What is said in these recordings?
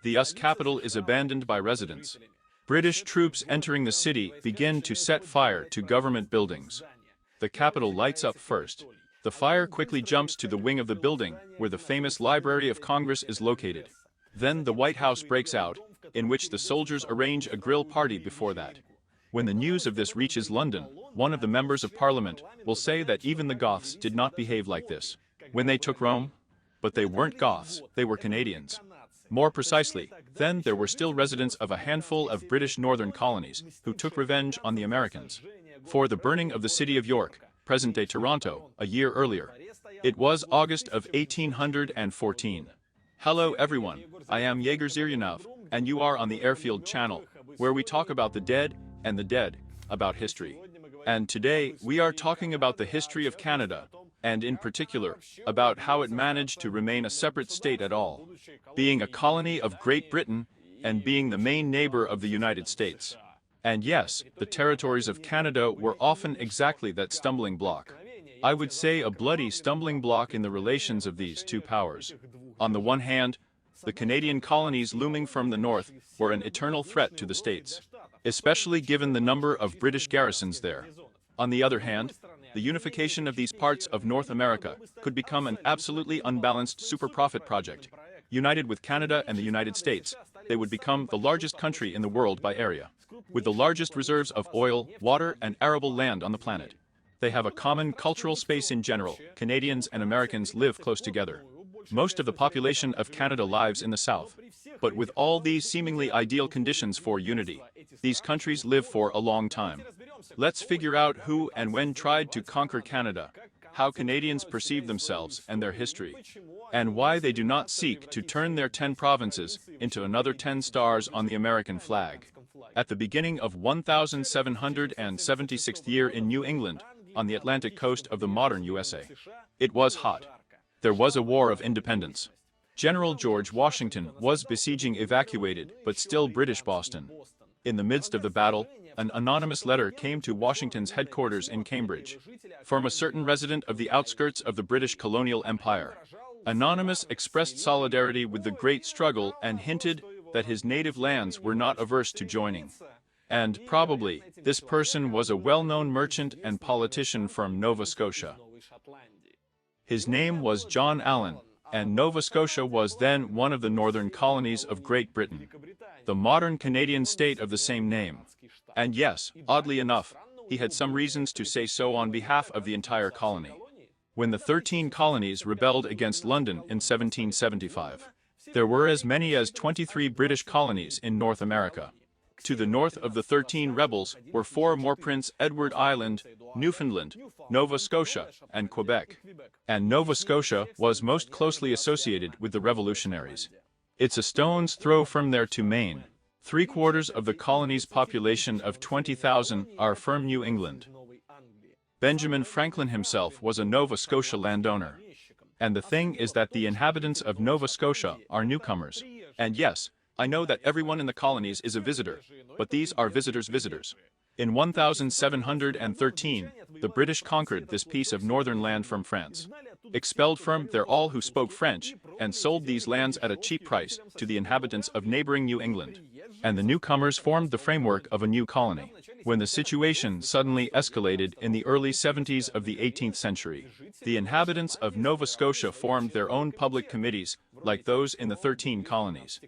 The US capital is abandoned by residents. British troops entering the city begin to set fire to government buildings. The capital lights up first. The fire quickly jumps to the wing of the building, where the famous Library of Congress is located. Then the White House breaks out, in which the soldiers arrange a grill party before that. When the news of this reaches London, one of the members of Parliament will say that even the Goths did not behave like this when they took Rome. But they weren't Goths, they were Canadians. More precisely, then there were still residents of a handful of British northern colonies who took revenge on the Americans for the burning of the city of York, present-day Toronto, a year earlier. It was August of 1814. Hello everyone, I am Yegor Ziryanov, and you are on the Airfield channel, where we talk about the dead and the dead, about history. And today, we are talking about the history of Canada, and in particular, about how it managed to remain a separate state at all, being a colony of Great Britain and being the main neighbor of the United States. And yes, the territories of Canada were often exactly that stumbling block. I would say a bloody stumbling block in the relations of these two powers. On the one hand, the Canadian colonies looming from the north were an eternal threat to the States, especially given the number of British garrisons there. On the other hand, the unification of these parts of North America could become an absolutely unbalanced super-profit project. United with Canada and the United States, they would become the largest country in the world by area, with the largest reserves of oil, water, and arable land on the planet. They have a common cultural space in general. Canadians and Americans live close together. Most of the population of Canada lives in the south. But with all these seemingly ideal conditions for unity, these countries live for a long time. Let's figure out who and when tried to conquer Canada, how Canadians perceive themselves and their history, and why they do not seek to turn their 10 provinces into another 10 stars on the American flag. At the beginning of 1776th year in New England, on the Atlantic coast of the modern USA, it was hot. There was a war of independence. General George Washington was besieging evacuated but still British Boston. In the midst of the battle, an anonymous letter came to Washington's headquarters in Cambridge from a certain resident of the outskirts of the British colonial empire. Anonymous expressed solidarity with the great struggle and hinted that his native lands were not averse to joining. And probably, this person was a well-known merchant and politician from Nova Scotia. His name was John Allen, and Nova Scotia was then one of the northern colonies of Great Britain, the modern Canadian state of the same name. And yes, oddly enough, he had some reasons to say so on behalf of the entire colony. When the 13 colonies rebelled against London in 1775, there were as many as 23 British colonies in North America. To the north of the 13 rebels were 4 more: Prince Edward Island, Newfoundland, Nova Scotia, and Quebec. And Nova Scotia was most closely associated with the revolutionaries. It's a stone's throw from there to Maine. 3/4 of the colony's population of 20,000 are from New England. Benjamin Franklin himself was a Nova Scotia landowner. And the thing is that the inhabitants of Nova Scotia are newcomers. And yes, I know that everyone in the colonies is a visitor, but these are visitors. In 1713, the British conquered this piece of northern land from France, expelled from there all who spoke French, and sold these lands at a cheap price to the inhabitants of neighboring New England. And the newcomers formed the framework of a new colony. When the situation suddenly escalated in the early 70s of the 18th century, the inhabitants of Nova Scotia formed their own public committees, like those in the 13 colonies.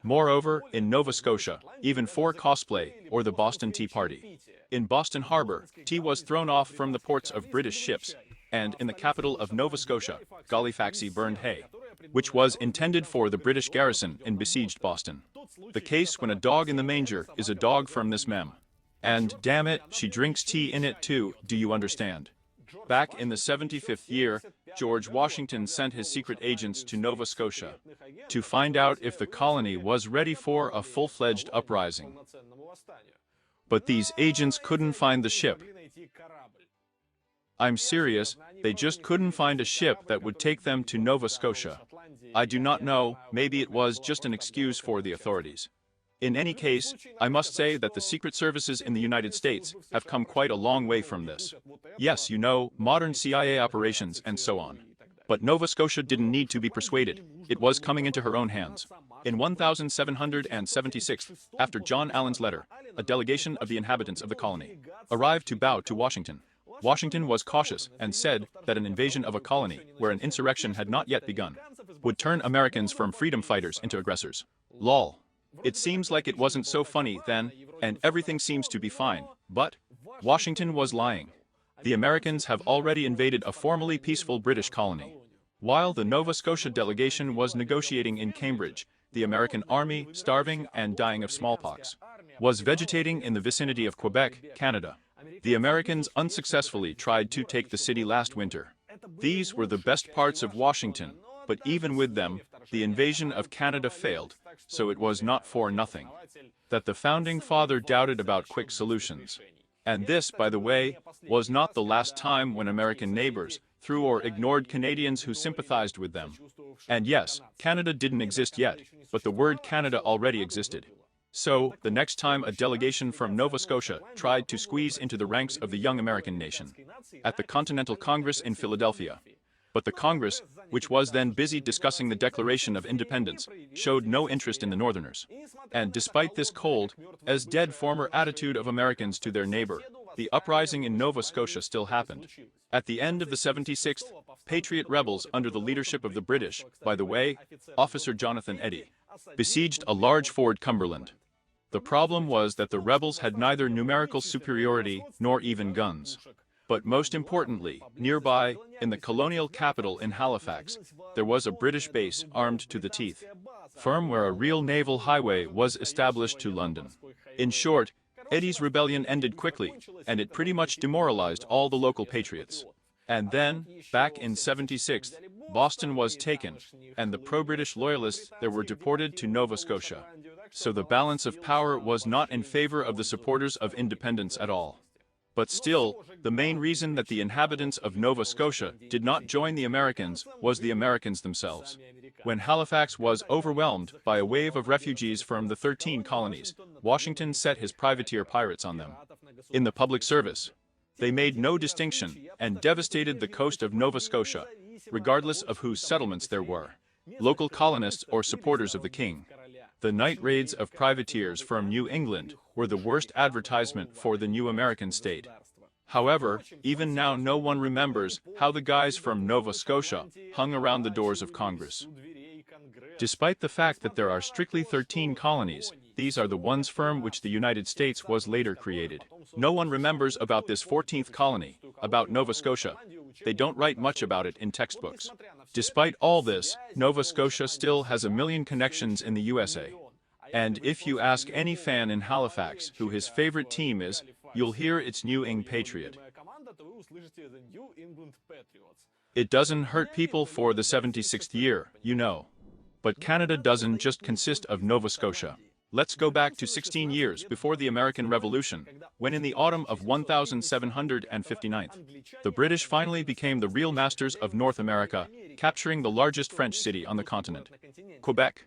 Moreover, in Nova Scotia, even for cosplay, or the Boston Tea Party. In Boston Harbor, tea was thrown off from the ports of British ships, and in the capital of Nova Scotia, Gallifacey burned hay, which was intended for the British garrison in besieged Boston. The case when a dog in the manger is a dog from this mem. And, damn it, she drinks tea in it too, do you understand? Back in the 75th year, George Washington sent his secret agents to Nova Scotia to find out if the colony was ready for a full-fledged uprising. But these agents couldn't find the ship. I'm serious, they just couldn't find a ship that would take them to Nova Scotia. I do not know, maybe it was just an excuse for the authorities. In any case, I must say that the secret services in the United States have come quite a long way from this. Yes, you know, modern CIA operations and so on. But Nova Scotia didn't need to be persuaded, it was coming into her own hands. In 1776, after John Allen's letter, a delegation of the inhabitants of the colony arrived to bow to Washington. Washington was cautious and said that an invasion of a colony where an insurrection had not yet begun would turn Americans from freedom fighters into aggressors. Lol. It seems like it wasn't so funny then, and everything seems to be fine, but Washington was lying. The Americans have already invaded a formerly peaceful British colony. While the Nova Scotia delegation was negotiating in Cambridge, the American army, starving and dying of smallpox, was vegetating in the vicinity of Quebec, Canada. The Americans unsuccessfully tried to take the city last winter. These were the best parts of Washington, but even with them, the invasion of Canada failed, so it was not for nothing that the founding father doubted about quick solutions. And this, by the way, was not the last time when American neighbors threw or ignored Canadians who sympathized with them. And yes, Canada didn't exist yet, but the word Canada already existed. So, the next time a delegation from Nova Scotia tried to squeeze into the ranks of the young American nation, at the Continental Congress in Philadelphia. But the Congress, which was then busy discussing the Declaration of Independence, showed no interest in the Northerners. And despite this cold, as dead former attitude of Americans to their neighbor, the uprising in Nova Scotia still happened. At the end of the 76th, Patriot rebels under the leadership of the British, by the way, Officer Jonathan Eddy, besieged a large Fort Cumberland. The problem was that the rebels had neither numerical superiority nor even guns. But most importantly, nearby, in the colonial capital in Halifax, there was a British base armed to the teeth, firm where a real naval highway was established to London. In short, Eddy's rebellion ended quickly, and it pretty much demoralized all the local patriots. And then, back in 76, Boston was taken, and the pro-British loyalists there were deported to Nova Scotia. So the balance of power was not in favor of the supporters of independence at all. But still, the main reason that the inhabitants of Nova Scotia did not join the Americans was the Americans themselves. When Halifax was overwhelmed by a wave of refugees from the 13 colonies, Washington set his privateer pirates on them. In the public service, they made no distinction and devastated the coast of Nova Scotia, regardless of whose settlements there were, local colonists or supporters of the king. The night raids of privateers from New England were the worst advertisement for the new American state. However, even now no one remembers how the guys from Nova Scotia hung around the doors of Congress. Despite the fact that there are strictly 13 colonies, these are the ones from which the United States was later created. No one remembers about this 14th colony, about Nova Scotia. They don't write much about it in textbooks. Despite all this, Nova Scotia still has a million connections in the USA. And if you ask any fan in Halifax who his favorite team is, you'll hear it's New England Patriot. It doesn't hurt people for the 76th year, you know. But Canada doesn't just consist of Nova Scotia. Let's go back to 16 years before the American Revolution, when in the autumn of 1759, the British finally became the real masters of North America, capturing the largest French city on the continent, Quebec.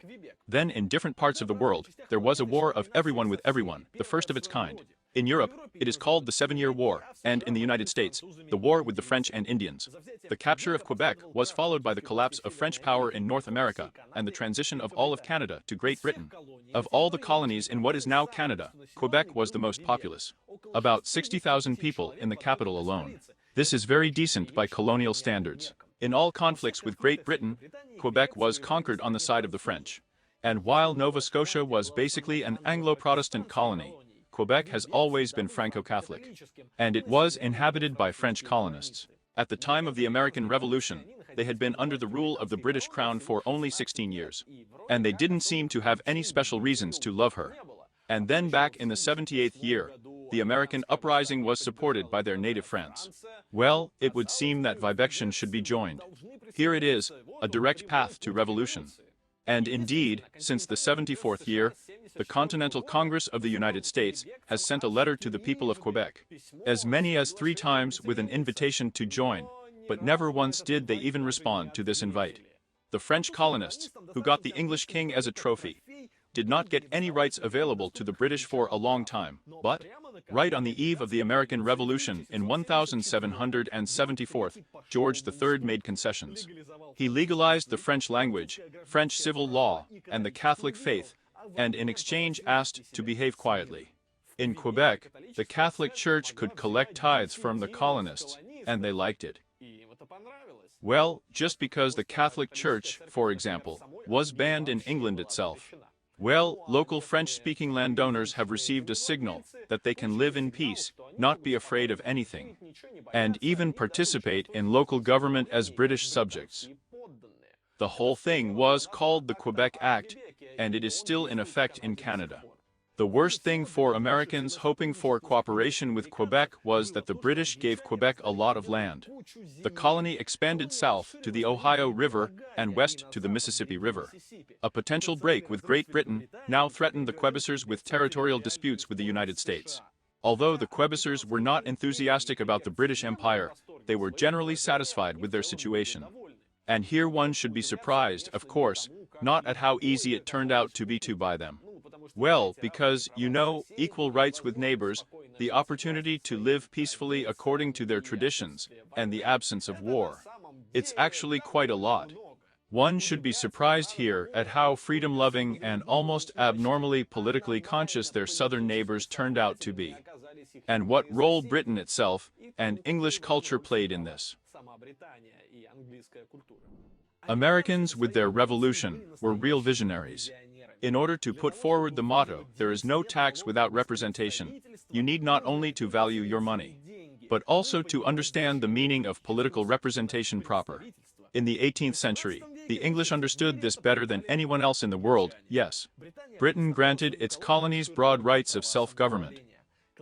Then in different parts of the world, there was a war of everyone with everyone, the first of its kind. In Europe, it is called the 7-Year War, and in the United States, the war with the French and Indians. The capture of Quebec was followed by the collapse of French power in North America and the transition of all of Canada to Great Britain. Of all the colonies in what is now Canada, Quebec was the most populous. About 60,000 people in the capital alone. This is very decent by colonial standards. In all conflicts with Great Britain, Quebec was conquered on the side of the French. And while Nova Scotia was basically an Anglo-Protestant colony, Quebec has always been Franco-Catholic, and it was inhabited by French colonists. At the time of the American Revolution, they had been under the rule of the British Crown for only 16 years, and they didn't seem to have any special reasons to love her. And then back in the 78th year, the American uprising was supported by their native France. Well, it would seem that Vibection should be joined. Here it is, a direct path to revolution. And indeed, since the 74th year, the Continental Congress of the United States has sent a letter to the people of Quebec, as many as 3 times with an invitation to join, but never once did they even respond to this invite. The French colonists, who got the English king as a trophy, did not get any rights available to the British for a long time, but Right on the eve of the American Revolution in 1774, George III made concessions. He legalized the French language, French civil law, and the Catholic faith, and in exchange asked to behave quietly. In Quebec, the Catholic Church could collect tithes from the colonists, and they liked it. Well, just because the Catholic Church, for example, was banned in England itself. Well, local French-speaking landowners have received a signal that they can live in peace, not be afraid of anything, and even participate in local government as British subjects. The whole thing was called the Quebec Act, and it is still in effect in Canada. The worst thing for Americans hoping for cooperation with Quebec was that the British gave Quebec a lot of land. The colony expanded south to the Ohio River and west to the Mississippi River. A potential break with Great Britain now threatened the Quebecers with territorial disputes with the United States. Although the Quebecers were not enthusiastic about the British Empire, they were generally satisfied with their situation. And here one should be surprised, of course, not at how easy it turned out to be to buy them. Well, because, equal rights with neighbors, the opportunity to live peacefully according to their traditions, and the absence of war. It's actually quite a lot. One should be surprised here at how freedom-loving and almost abnormally politically conscious their southern neighbors turned out to be. And what role Britain itself and English culture played in this. Americans, with their revolution, were real visionaries. In order to put forward the motto, "There is no tax without representation," you need not only to value your money, but also to understand the meaning of political representation proper. In the 18th century, the English understood this better than anyone else in the world, yes. Britain granted its colonies broad rights of self-government.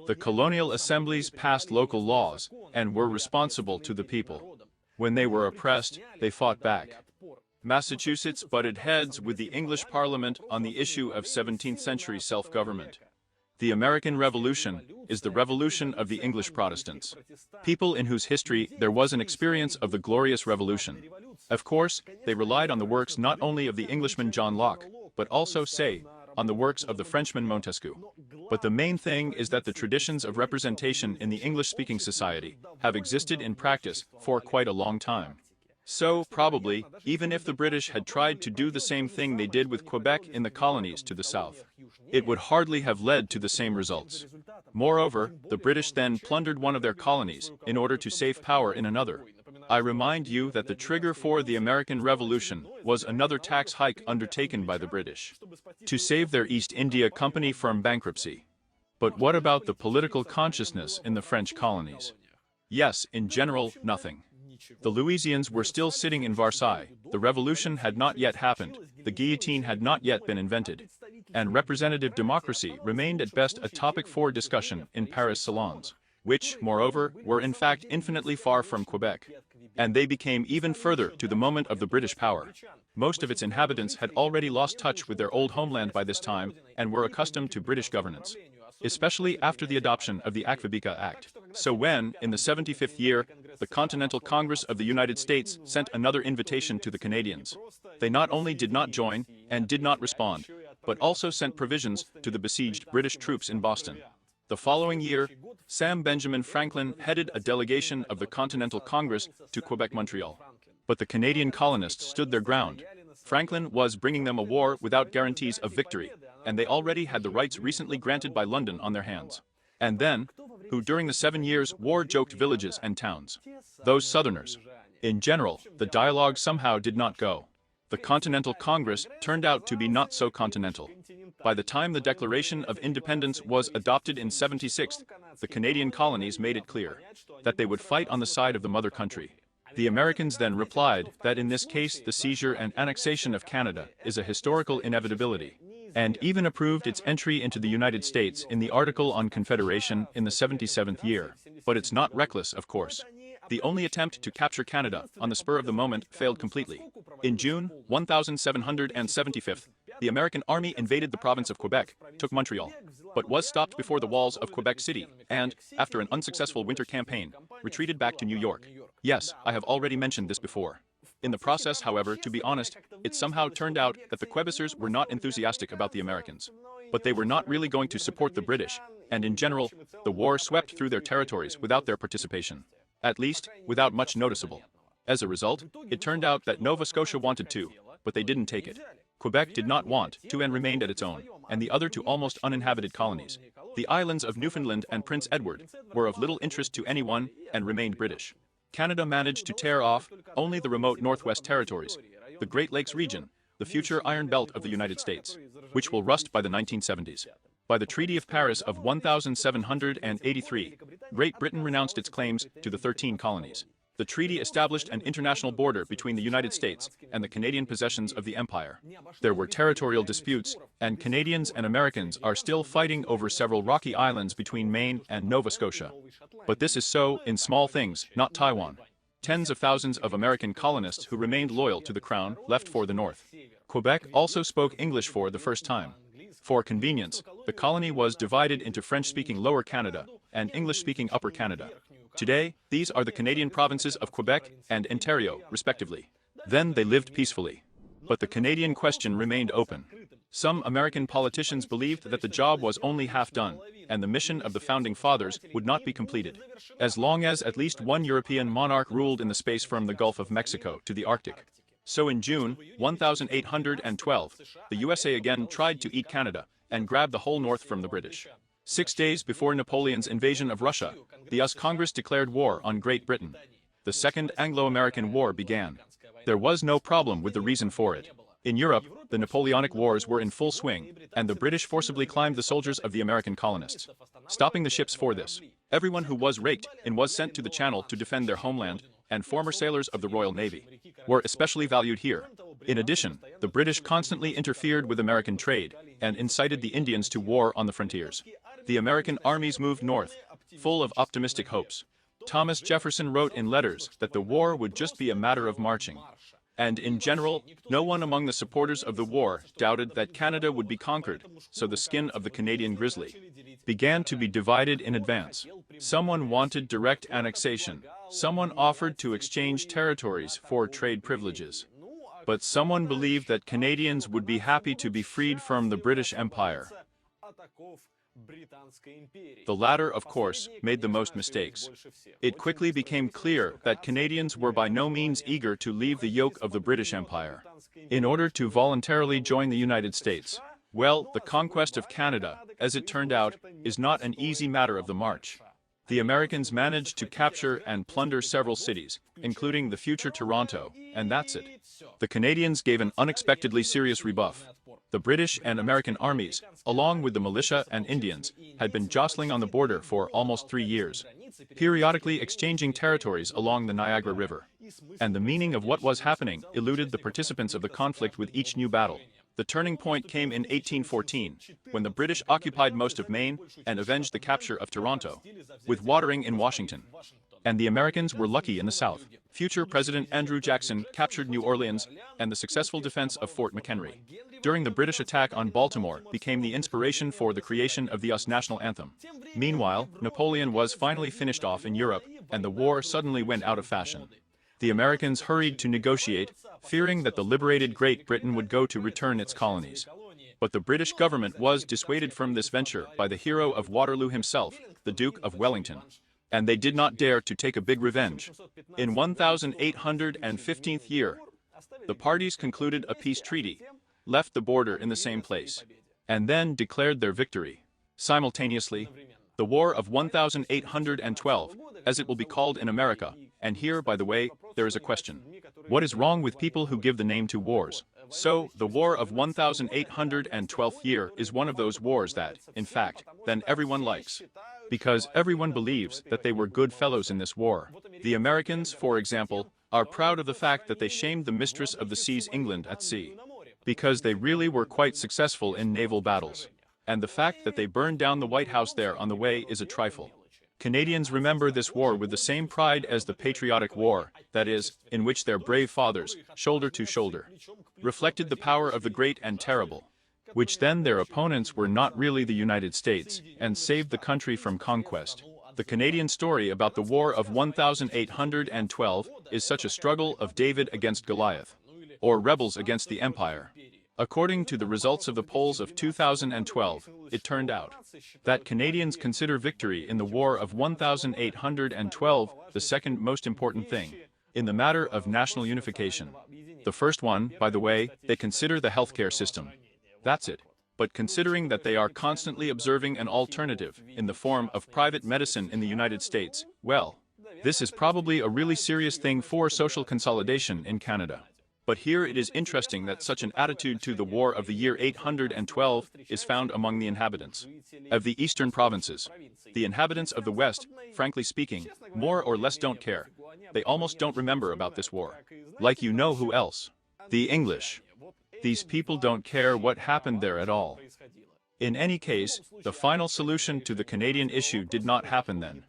The colonial assemblies passed local laws and were responsible to the people. When they were oppressed, they fought back. Massachusetts butted heads with the English Parliament on the issue of 17th century self-government. The American Revolution is the revolution of the English Protestants, people in whose history there was an experience of the glorious revolution. Of course, they relied on the works not only of the Englishman John Locke, but also, say, on the works of the Frenchman Montesquieu. But the main thing is that the traditions of representation in the English-speaking society have existed in practice for quite a long time. So, probably, even if the British had tried to do the same thing they did with Quebec in the colonies to the south, it would hardly have led to the same results. Moreover, the British then plundered one of their colonies in order to save power in another. I remind you that the trigger for the American Revolution was another tax hike undertaken by the British to save their East India Company from bankruptcy. But what about the political consciousness in the French colonies? Yes, in general, nothing. The Louisians were still sitting in Versailles, the revolution had not yet happened, the guillotine had not yet been invented, and representative democracy remained at best a topic for discussion in Paris salons, which, moreover, were in fact infinitely far from Quebec. And they became even further to the moment of the British power. Most of its inhabitants had already lost touch with their old homeland by this time and were accustomed to British governance, especially after the adoption of the Quebec Act. So when, in the 75th year, the Continental Congress of the United States sent another invitation to the Canadians, they not only did not join and did not respond, but also sent provisions to the besieged British troops in Boston. The following year, Sam Benjamin Franklin headed a delegation of the Continental Congress to Quebec, Montreal. But the Canadian colonists stood their ground. Franklin was bringing them a war without guarantees of victory, and they already had the rights recently granted by London on their hands. And then, who during the 7 years war-joked villages and towns? Those Southerners. In general, the dialogue somehow did not go. The Continental Congress turned out to be not so continental. By the time the Declaration of Independence was adopted in 76, the Canadian colonies made it clear that they would fight on the side of the mother country. The Americans then replied that in this case the seizure and annexation of Canada is a historical inevitability, and even approved its entry into the United States in the Article on Confederation in the 77th year. But it's not reckless, of course. The only attempt to capture Canada on the spur of the moment failed completely. In June 1775, the American army invaded the province of Quebec, took Montreal, but was stopped before the walls of Quebec City, and, after an unsuccessful winter campaign, retreated back to New York. Yes, I have already mentioned this before. In the process, however, to be honest, it somehow turned out that the Quebecers were not enthusiastic about the Americans. But they were not really going to support the British, and in general, the war swept through their territories without their participation. At least, without much noticeable. As a result, it turned out that Nova Scotia wanted to, but they didn't take it. Quebec did not want to and remained at its own, and the other two almost uninhabited colonies, the islands of Newfoundland and Prince Edward, were of little interest to anyone and remained British. Canada managed to tear off only the remote Northwest Territories, the Great Lakes region, the future Iron Belt of the United States, which will rust by the 1970s. By the Treaty of Paris of 1783, Great Britain renounced its claims to the 13 colonies. The treaty established an international border between the United States and the Canadian possessions of the Empire. There were territorial disputes, and Canadians and Americans are still fighting over several rocky islands between Maine and Nova Scotia. But this is so in small things, not Taiwan. Tens of thousands of American colonists who remained loyal to the Crown left for the North. Quebec also spoke English for the first time. For convenience, the colony was divided into French-speaking Lower Canada and English-speaking Upper Canada. Today, these are the Canadian provinces of Quebec and Ontario, respectively. Then they lived peacefully. But the Canadian question remained open. Some American politicians believed that the job was only half done, and the mission of the Founding Fathers would not be completed, as long as at least one European monarch ruled in the space from the Gulf of Mexico to the Arctic. So in June 1812, the USA again tried to eat Canada and grab the whole North from the British. 6 days before Napoleon's invasion of Russia, the US Congress declared war on Great Britain. The Second Anglo-American War began. There was no problem with the reason for it. In Europe, the Napoleonic Wars were in full swing, and the British forcibly climbed the soldiers of the American colonists, stopping the ships for this. Everyone who was raked in was sent to the Channel to defend their homeland, and former sailors of the Royal Navy were especially valued here. In addition, the British constantly interfered with American trade and incited the Indians to war on the frontiers. The American armies moved north, full of optimistic hopes. Thomas Jefferson wrote in letters that the war would just be a matter of marching. And in general, no one among the supporters of the war doubted that Canada would be conquered, so the skin of the Canadian grizzly began to be divided in advance. Someone wanted direct annexation. Someone offered to exchange territories for trade privileges. But someone believed that Canadians would be happy to be freed from the British Empire. The latter, of course, made the most mistakes. It quickly became clear that Canadians were by no means eager to leave the yoke of the British Empire in order to voluntarily join the United States. Well, the conquest of Canada, as it turned out, is not an easy matter of the march. The Americans managed to capture and plunder several cities, including the future Toronto, and that's it. The Canadians gave an unexpectedly serious rebuff. The British and American armies, along with the militia and Indians, had been jostling on the border for almost 3 years, periodically exchanging territories along the Niagara River. And the meaning of what was happening eluded the participants of the conflict with each new battle. The turning point came in 1814, when the British occupied most of Maine and avenged the capture of Toronto, with watering in Washington. And the Americans were lucky in the South. Future President Andrew Jackson captured New Orleans, and the successful defense of Fort McHenry during the British attack on Baltimore became the inspiration for the creation of the US national anthem. Meanwhile, Napoleon was finally finished off in Europe, and the war suddenly went out of fashion. The Americans hurried to negotiate, fearing that the liberated Great Britain would go to return its colonies. But the British government was dissuaded from this venture by the hero of Waterloo himself, the Duke of Wellington. And they did not dare to take a big revenge. In 1815th year, the parties concluded a peace treaty, left the border in the same place, and then declared their victory. Simultaneously, the War of 1812, as it will be called in America, and here, by the way, there is a question. What is wrong with people who give the name to wars? So, the War of 1812 year is one of those wars that, in fact, then everyone likes. Because everyone believes that they were good fellows in this war. The Americans, for example, are proud of the fact that they shamed the mistress of the seas England at sea. Because they really were quite successful in naval battles. And the fact that they burned down the White House there on the way is a trifle. Canadians remember this war with the same pride as the Patriotic War, that is, in which their brave fathers, shoulder to shoulder, reflected the power of the great and terrible, which then their opponents were not really the United States, and saved the country from conquest. The Canadian story about the War of 1812 is such a struggle of David against Goliath, or rebels against the Empire. According to the results of the polls of 2012, it turned out that Canadians consider victory in the War of 1812 the second most important thing in the matter of national unification. The first one, by the way, they consider the healthcare system. That's it. But considering that they are constantly observing an alternative in the form of private medicine in the United States, well, this is probably a really serious thing for social consolidation in Canada. But here it is interesting that such an attitude to the war of the year 812 is found among the inhabitants of the eastern provinces. The inhabitants of the West, frankly speaking, more or less don't care. They almost don't remember about this war. Like you know who else? The English. These people don't care what happened there at all. In any case, the final solution to the Canadian issue did not happen then.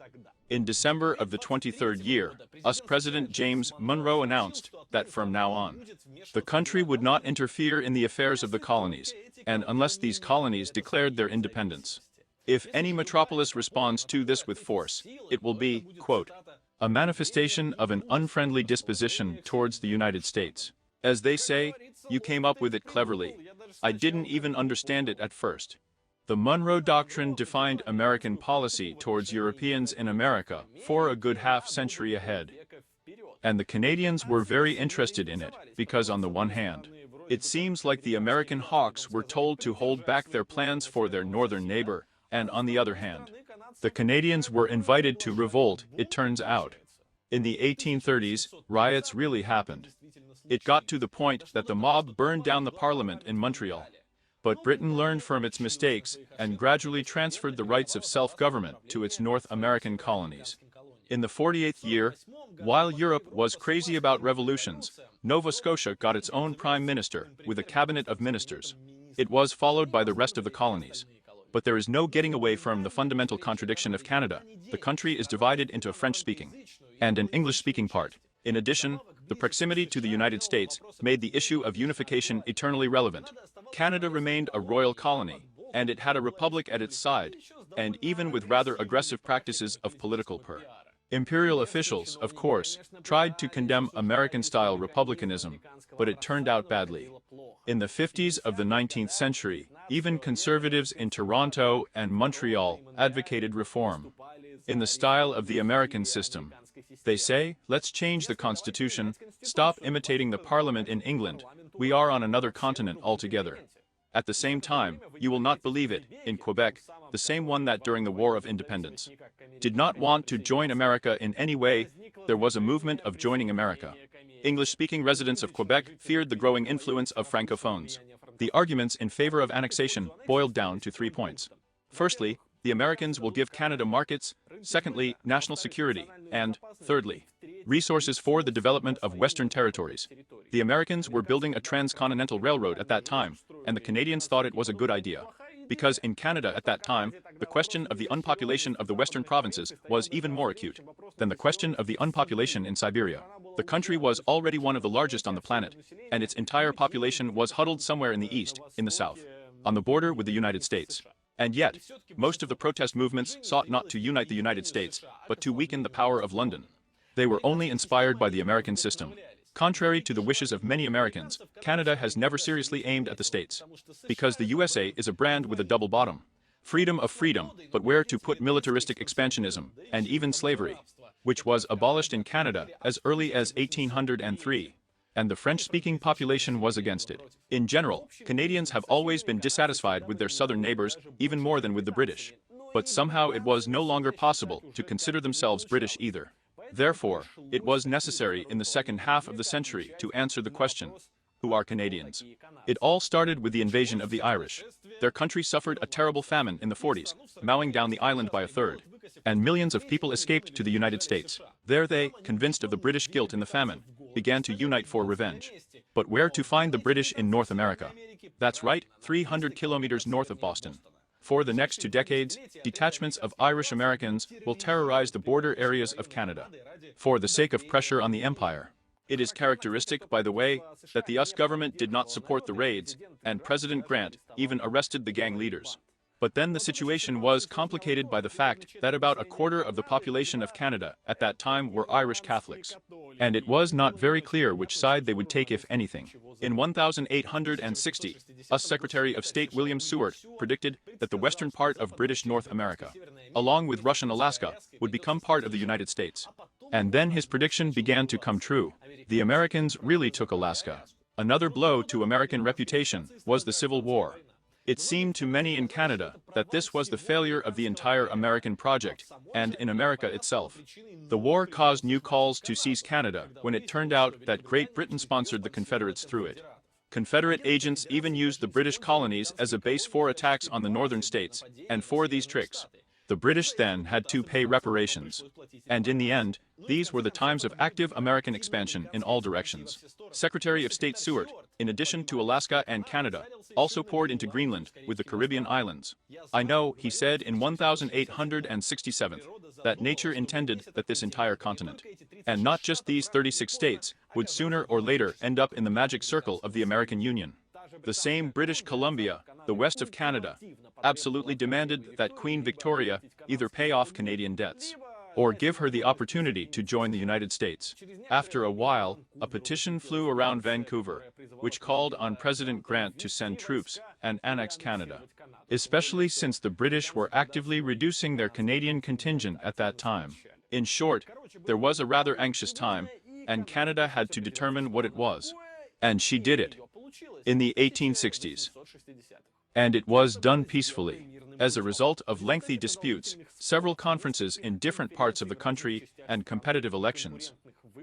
In December of the 23rd year, US President James Monroe announced that from now on, the country would not interfere in the affairs of the colonies, and unless these colonies declared their independence. If any metropolis responds to this with force, it will be, quote, a manifestation of an unfriendly disposition towards the United States. As they say, you came up with it cleverly. I didn't even understand it at first. The Monroe Doctrine defined American policy towards Europeans in America for a good half-century ahead. And the Canadians were very interested in it, because on the one hand, it seems like the American hawks were told to hold back their plans for their northern neighbor, and on the other hand, the Canadians were invited to revolt, it turns out. In the 1830s, riots really happened. It got to the point that the mob burned down the Parliament in Montreal. But Britain learned from its mistakes and gradually transferred the rights of self-government to its North American colonies. In the 48th year, while Europe was crazy about revolutions, Nova Scotia got its own prime minister with a cabinet of ministers. It was followed by the rest of the colonies. But there is no getting away from the fundamental contradiction of Canada. The country is divided into a French-speaking and an English-speaking part. In addition, the proximity to the United States made the issue of unification eternally relevant. Canada remained a royal colony, and it had a republic at its side, and even with rather aggressive practices of political imperial officials, of course, tried to condemn American-style republicanism, but it turned out badly. In the 50s of the 19th century, even conservatives in Toronto and Montreal advocated reform in the style of the American system. They say, let's change the Constitution, stop imitating the Parliament in England, we are on another continent altogether. At the same time, you will not believe it, in Quebec, the same one that during the War of Independence did not want to join America in any way, there was a movement of joining America. English-speaking residents of Quebec feared the growing influence of Francophones. The arguments in favor of annexation boiled down to 3 points. Firstly, the Americans will give Canada markets, secondly, national security, and, thirdly, resources for the development of Western territories. The Americans were building a transcontinental railroad at that time, and the Canadians thought it was a good idea. Because in Canada at that time, the question of the unpopulation of the western provinces was even more acute than the question of the unpopulation in Siberia. The country was already one of the largest on the planet, and its entire population was huddled somewhere in the east, in the south, on the border with the United States. And yet, most of the protest movements sought not to unite the United States, but to weaken the power of London. They were only inspired by the American system. Contrary to the wishes of many Americans, Canada has never seriously aimed at the States. Because the USA is a brand with a double bottom. Freedom of freedom, but where to put militaristic expansionism, and even slavery, which was abolished in Canada as early as 1803. And the French-speaking population was against it. In general, Canadians have always been dissatisfied with their southern neighbors, even more than with the British. But somehow it was no longer possible to consider themselves British either. Therefore, it was necessary in the second half of the century to answer the question, who are Canadians? It all started with the invasion of the Irish. Their country suffered a terrible famine in the 40s, mowing down the island by a third. And millions of people escaped to the United States. There they, convinced of the British guilt in the famine, began to unite for revenge. But where to find the British in North America? That's right, 300 kilometers north of Boston. For the next 2 decades, detachments of Irish Americans will terrorize the border areas of Canada. For the sake of pressure on the empire. It is characteristic, by the way, that the US government did not support the raids, and President Grant even arrested the gang leaders. But then the situation was complicated by the fact that about a quarter of the population of Canada at that time were Irish Catholics. And it was not very clear which side they would take if anything. In 1860, US Secretary of State William Seward predicted that the western part of British North America, along with Russian Alaska, would become part of the United States. And then his prediction began to come true. The Americans really took Alaska. Another blow to American reputation was the Civil War. It seemed to many in Canada that this was the failure of the entire American project, and in America itself. The war caused new calls to seize Canada when it turned out that Great Britain sponsored the Confederates through it. Confederate agents even used the British colonies as a base for attacks on the northern states, and for these tricks, the British then had to pay reparations. And in the end, these were the times of active American expansion in all directions. Secretary of State Seward, in addition to Alaska and Canada, also poured into Greenland with the Caribbean islands. I know, he said in 1867, that nature intended that this entire continent, and not just these 36 states, would sooner or later end up in the magic circle of the American Union. The same British Columbia, the west of Canada, absolutely demanded that Queen Victoria either pay off Canadian debts or give her the opportunity to join the United States. After a while, a petition flew around Vancouver, which called on President Grant to send troops and annex Canada, especially since the British were actively reducing their Canadian contingent at that time. In short, there was a rather anxious time, and Canada had to determine what it was. And she did it in the 1860s. And it was done peacefully. As a result of lengthy disputes, several conferences in different parts of the country, and competitive elections,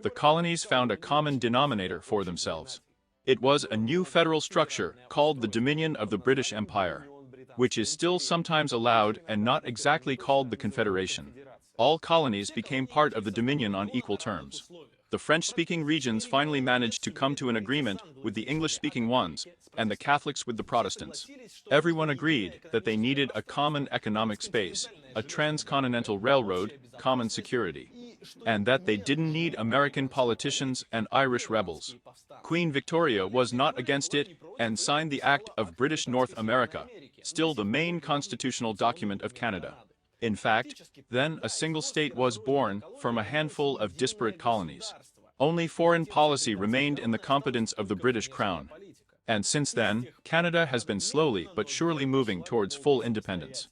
the colonies found a common denominator for themselves. It was a new federal structure called the Dominion of the British Empire, which is still sometimes allowed and not exactly called the Confederation. All colonies became part of the Dominion on equal terms. The French-speaking regions finally managed to come to an agreement with the English-speaking ones, and the Catholics with the Protestants. Everyone agreed that they needed a common economic space, a transcontinental railroad, common security, and that they didn't need American politicians and Irish rebels. Queen Victoria was not against it and signed the Act of British North America, still the main constitutional document of Canada. In fact, then a single state was born from a handful of disparate colonies. Only foreign policy remained in the competence of the British Crown. And since then, Canada has been slowly but surely moving towards full independence.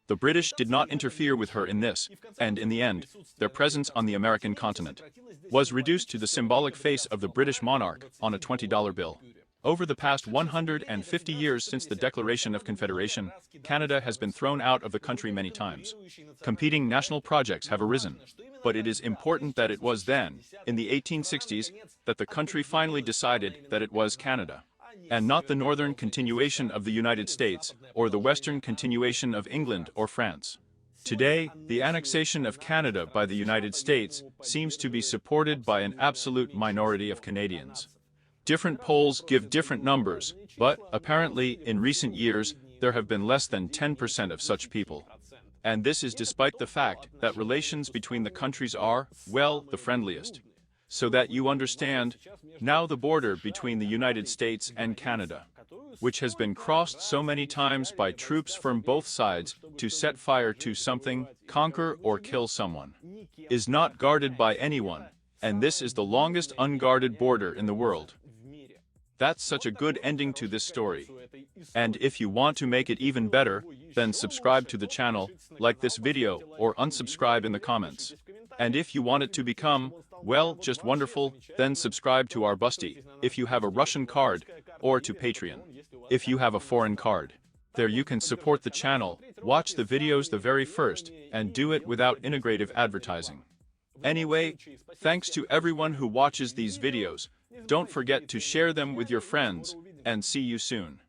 The British did not interfere with her in this, and in the end, their presence on the American continent was reduced to the symbolic face of the British monarch on a $20 bill. Over the past 150 years since the Declaration of Confederation, Canada has been thrown out of the country many times. Competing national projects have arisen, but it is important that it was then, in the 1860s, that the country finally decided that it was Canada, and not the northern continuation of the United States or the western continuation of England or France. Today, the annexation of Canada by the United States seems to be supported by an absolute minority of Canadians. Different polls give different numbers, but, apparently, in recent years, there have been less than 10% of such people. And this is despite the fact that relations between the countries are, well, the friendliest. So that you understand, now the border between the United States and Canada, which has been crossed so many times by troops from both sides to set fire to something, conquer or kill someone, is not guarded by anyone, and this is the longest unguarded border in the world. That's such a good ending to this story. And if you want to make it even better, then subscribe to the channel, like this video, or unsubscribe in the comments. And if you want it to become, well, just wonderful, then subscribe to our Busty, if you have a Russian card, or to Patreon, if you have a foreign card. There you can support the channel, watch the videos the very first, and do it without integrative advertising. Anyway, thanks to everyone who watches these videos. Don't forget to share them with your friends, and see you soon.